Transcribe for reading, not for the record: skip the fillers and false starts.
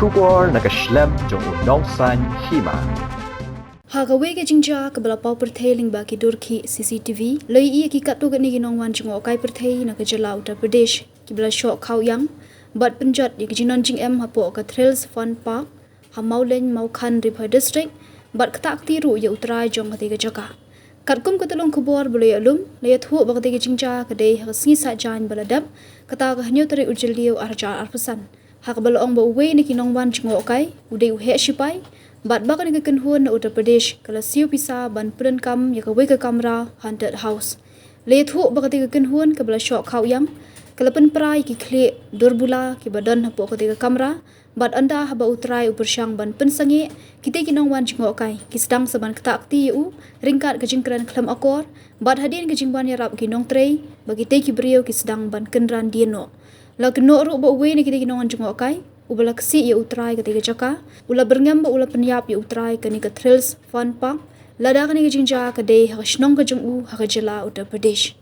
Shubor nakashlem jong Nongwan Hima. Hagawe ke jingja ke belapau pertheling bagi durki CCTV lei ia ki katu gani Nongwan Jngohkai perthei nak Jylla Uttar Pradesh ki bela Shoh Khawyiang bat penjat di jinon jing em hapo ka Trails Fun Park Hamaulen Maukhan River District bat Ktah tiru ya Trai jong hati ke jaka katkum ke telung kubor boleh alum le thu ba ke jingja ke dei hasni sa jan baladap kata ka hanyo tari ujliu arja arpasan hak balong ba uwe ni Nongwan Jngohkai udai uhe shipai bat baka ni kenhuan na Uttar Pradesh kala siu pisa ban pren kam ya ka we ka kamera haunted house le thu baka ti kenhuan ka bala Shoh Khawyiang kala pen prai ki khle durbula ki badan hapo ka ti kamera bat anda haba utrai upersyang ban pensangi kita ki Nongwan Jngohkai ki sedang saban Ktah ti u ringkat ka jingkran klam akor bat hadin ka jingban ya rap ki nong Trai bagi te ki brio ki sedang ban kenran dieno la keno ru ba we ni kita ki Nongwan Jngohkai ubala kesi ya utrai ketika jaka ula berngam ba ula penyap ya utrai ke ni ke Trails Fun Park lada ke ni ke jingja ke dei ha shnong ke jung u ha Jylla Uttar Pradesh